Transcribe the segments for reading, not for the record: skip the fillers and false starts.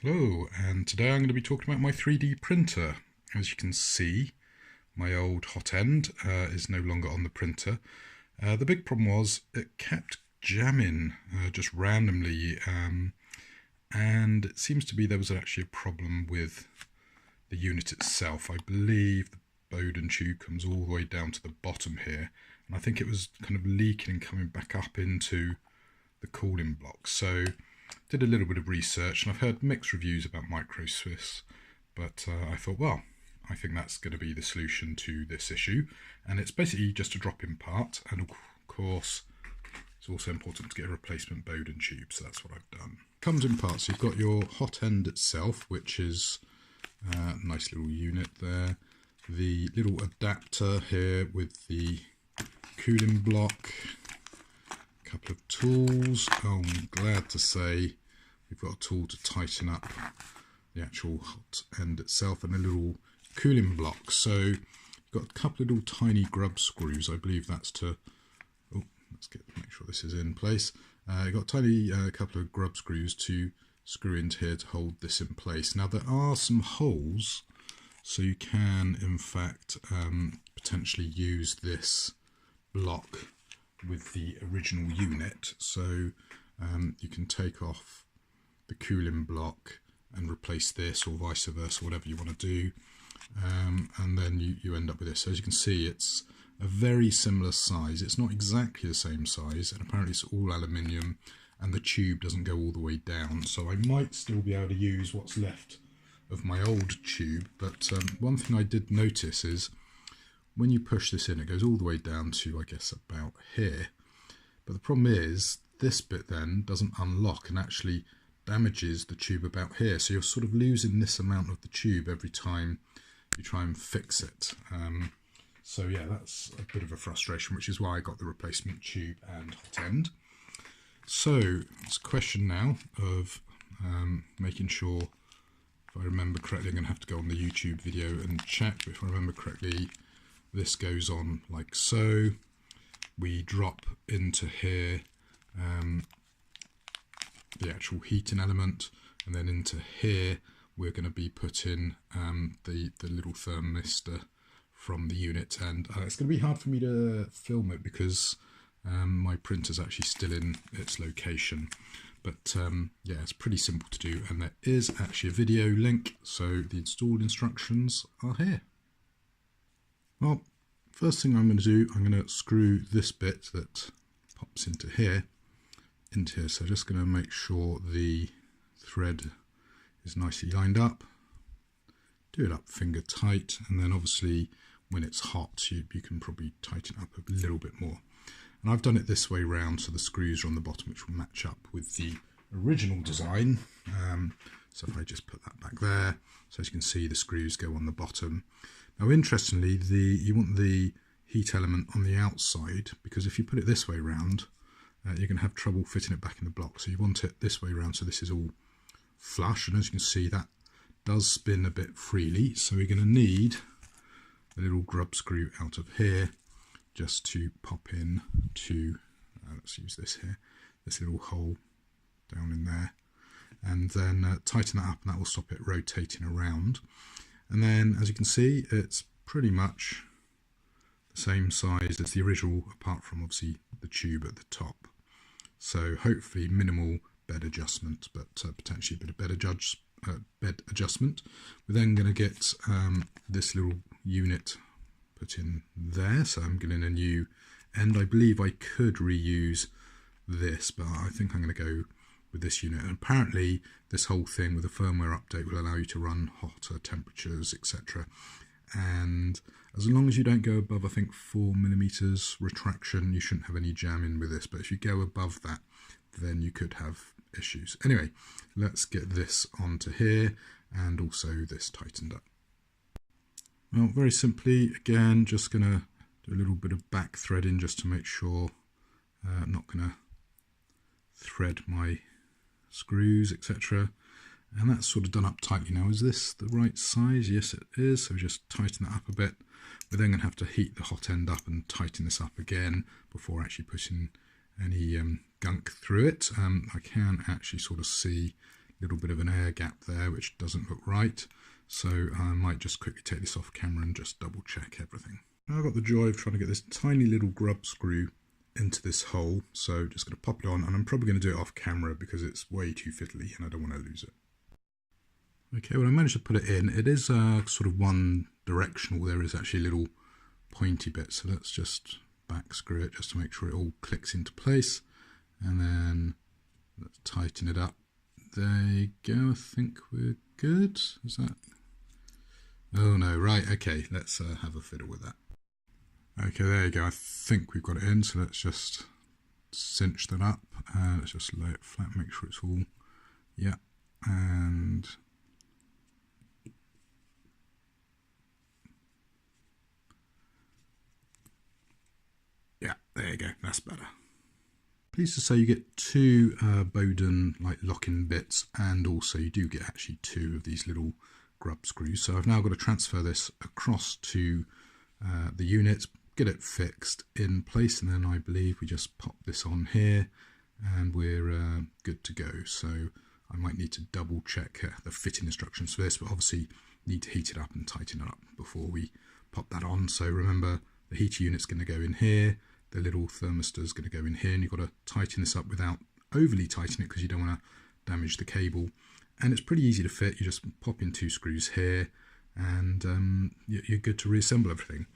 Hello, and today I'm going to be talking about my 3D printer. As you can see, my old hotend is no longer on the printer. The big problem was it kept jamming just randomly, and it seems to be there was actually a problem with the unit itself. I believe the Bowden tube comes all the way down to the bottom here, and I think it was kind of leaking and coming back up into the cooling block. So did a little bit of research, and I've heard mixed reviews about micro Swiss, but I thought, well, I think that's going to be the solution to this issue, and it's basically just a drop-in part, and of course it's also important to get a replacement Bowden tube, so that's what I've done. Comes in parts. You've got your hot end itself, which is a nice little unit there, the little adapter here with the cooling block, couple of tools. Oh, I'm glad to say we've got a tool to tighten up the actual hot end itself, and a little cooling block. So you've got a couple of little tiny grub screws. I believe that's to, oh, let's make sure this is in place. You've got a tiny couple of grub screws to screw into here to hold this in place. Now there are some holes, so you can in fact potentially use this block with the original unit, so you can take off the cooling block and replace this, or vice versa, whatever you want to do, and then you end up with this. So as you can see, it's a very similar size. It's not exactly the same size, and apparently it's all aluminium, and the tube doesn't go all the way down, so I might still be able to use what's left of my old tube. But one thing I did notice is when you push this in, it goes all the way down to, I guess, about here. But the problem is this bit then doesn't unlock and actually damages the tube about here. So you're sort of losing this amount of the tube every time you try and fix it. So yeah, that's a bit of a frustration, which is why I got the replacement tube and hot end. So it's a question now of making sure, if I remember correctly, I'm going to have to go on the YouTube video and check, but if I remember correctly, this goes on like so. We drop into here the actual heating element, and then into here we're going to be putting the little thermistor from the unit. And it's going to be hard for me to film it because my printer's actually still in its location. But yeah, it's pretty simple to do, and there is actually a video link, so the install instructions are here. Well, first thing I'm going to do, I'm going to screw this bit that pops into here. So just going to make sure the thread is nicely lined up. Do it up finger tight, and then obviously when it's hot you can probably tighten up a little bit more. And I've done it this way round, so the screws are on the bottom, which will match up with the original design. So if I just put that back there, so as you can see the screws go on the bottom. Now interestingly, you want the heat element on the outside, because if you put it this way round, you're going to have trouble fitting it back in the block. So you want it this way round, so this is all flush, and as you can see that does spin a bit freely. So we're going to need a little grub screw out of here just to pop in to, let's use this here, this little hole down in there, and then tighten that up, and that will stop it rotating around. And then as you can see, it's pretty much the same size as the original, apart from obviously the tube at the top. So hopefully minimal bed adjustment, but potentially a bit of bed adjustment. We're then going to get this little unit put in there. So I'm getting a new end. I believe I could reuse this, but I think I'm going to go with this unit. And apparently this whole thing with a firmware update will allow you to run hotter temperatures, etc. And as long as you don't go above, I think, 4mm retraction, you shouldn't have any jamming with this. But if you go above that, then you could have issues. Anyway, let's get this onto here, and also this tightened up. Well, very simply, again, just going to do a little bit of back threading just to make sure I'm not going to thread my screws, etc. And that's sort of done up tightly now. Is this the right size? Yes, it is. So just tighten that up a bit. We're then going to have to heat the hot end up and tighten this up again before actually putting any gunk through it. I can actually sort of see little bit of an air gap there which doesn't look right, so I might just quickly take this off camera and just double check everything. Now I've got the joy of trying to get this tiny little grub screw into this hole, so just going to pop it on, and I'm probably going to do it off camera because it's way too fiddly and I don't want to lose it. Okay, well I managed to put it in. It is sort of one directional, there is actually a little pointy bit, so let's just back screw it just to make sure it all clicks into place, and then let's tighten it up. There you go, I think we're good. Is that? Oh no, right, okay, let's have a fiddle with that. Okay, there you go, I think we've got it in, so let's just cinch that up. Let's just lay it flat, make sure it's all, yeah, and yeah, there you go, that's better. Pleased to say you get two Bowden like lock-in bits, and also you do get actually two of these little grub screws. So I've now got to transfer this across to the unit, get it fixed in place, and then I believe we just pop this on here and we're good to go. So I might need to double check the fitting instructions for this, but obviously need to heat it up and tighten it up before we pop that on. So remember, the heater unit's going to go in here, the little thermistor is going to go in here, and you've got to tighten this up without overly tightening it because you don't want to damage the cable. And it's pretty easy to fit. You just pop in two screws here and you're good to reassemble everything.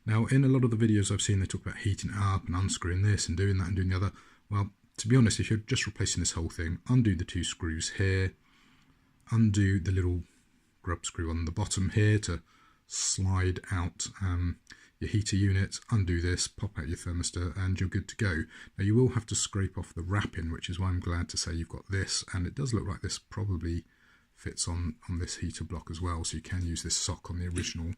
Now, in a lot of the videos I've seen, they talk about heating it up and unscrewing this and doing that and doing the other. Well, to be honest, if you're just replacing this whole thing, undo the two screws here, undo the little grub screw on the bottom here to slide out your heater unit, undo this, pop out your thermistor, and you're good to go. Now you will have to scrape off the wrapping, which is why I'm glad to say you've got this, and it does look like this probably fits on this heater block as well, so you can use this sock on the original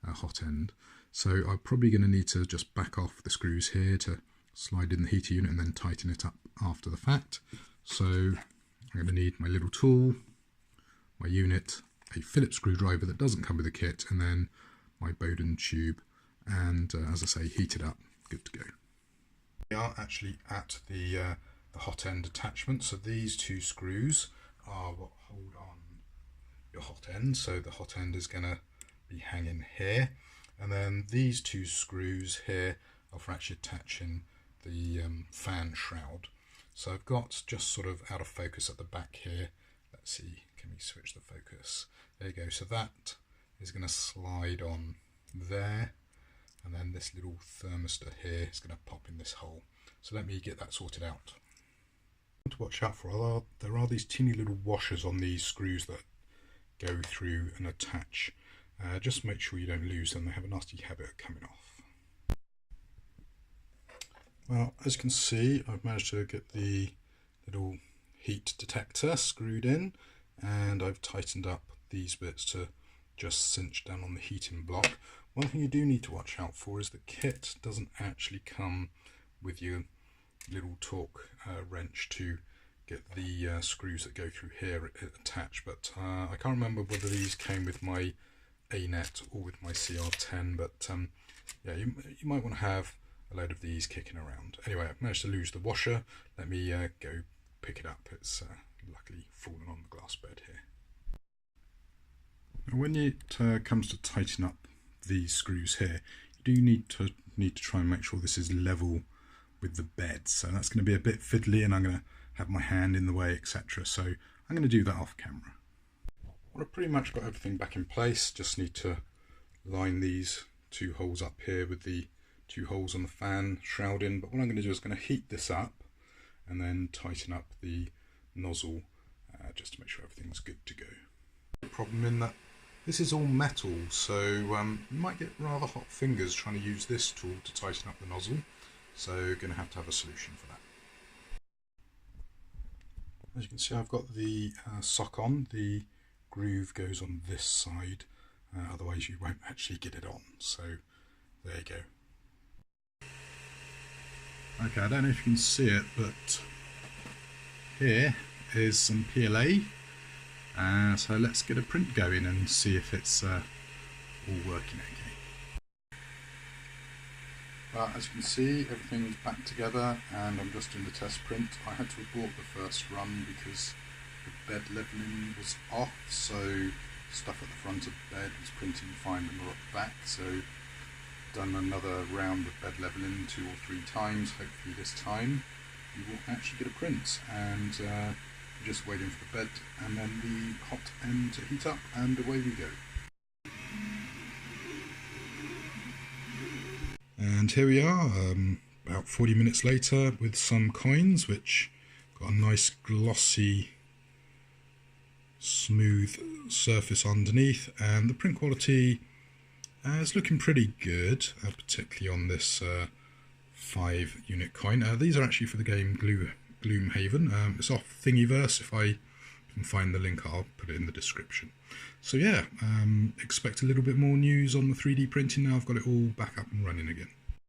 hot end. So I'm probably going to need to just back off the screws here to slide in the heater unit and then tighten it up after the fact. So I'm going to need my little tool, my unit, a Phillips screwdriver that doesn't come with the kit, and then my Bowden tube, and as I say, heat it up, good to go. We are actually at the hot end attachment, so these two screws are what hold on your hot end, so the hot end is going to be hanging here, and then these two screws here are for actually attaching the fan shroud. So I've got just sort of out of focus at the back here. Let's see, can we switch the focus? There you go, so that is going to slide on there, and then this little thermistor here is going to pop in this hole. So let me get that sorted out. To watch out for, there are these teeny little washers on these screws that go through and attach. Just make sure you don't lose them, they have a nasty habit of coming off. Well, as you can see, I've managed to get the little heat detector screwed in, and I've tightened up these bits to just cinch down on the heating block. One thing you do need to watch out for is the kit doesn't actually come with your little torque wrench to get the screws that go through here attached, but I can't remember whether these came with my A-net or with my CR10, but yeah, you might want to have a load of these kicking around. Anyway, I've managed to lose the washer. Let me go pick it up. It's luckily fallen on the glass bed here. Now, when it comes to tighten up these screws here, you do need to try and make sure this is level with the bed. So that's going to be a bit fiddly, and I'm going to have my hand in the way, etc. So I'm going to do that off camera. Well, I've pretty much got everything back in place. Just need to line these two holes up here with the two holes on the fan shroud in. But what I'm going to do is going to heat this up and then tighten up the nozzle just to make sure everything's good to go. The problem in that this is all metal, so you might get rather hot fingers trying to use this tool to tighten up the nozzle, so you're going to have a solution for that. As you can see, I've got the sock on. The groove goes on this side, otherwise you won't actually get it on, so there you go. Okay, I don't know if you can see it, but here is some PLA. So let's get a print going and see if it's all working okay. As you can see, everything's back together, and I'm just doing the test print. I had to abort the first run because the bed leveling was off, so stuff at the front of the bed was printing fine but not at the back. So done another round of bed leveling 2 or 3 times. Hopefully this time you will actually get a print, and just waiting for the bed and then the hot end to heat up, and away we go. And here we are, about 40 minutes later, with some coins which got a nice glossy smooth surface underneath, and the print quality is looking pretty good, particularly on this 5 unit coin. These are actually for the game Gloomhaven. It's off Thingiverse. If I can find the link, I'll put it in the description. So yeah, expect a little bit more news on the 3D printing now I've got it all back up and running again.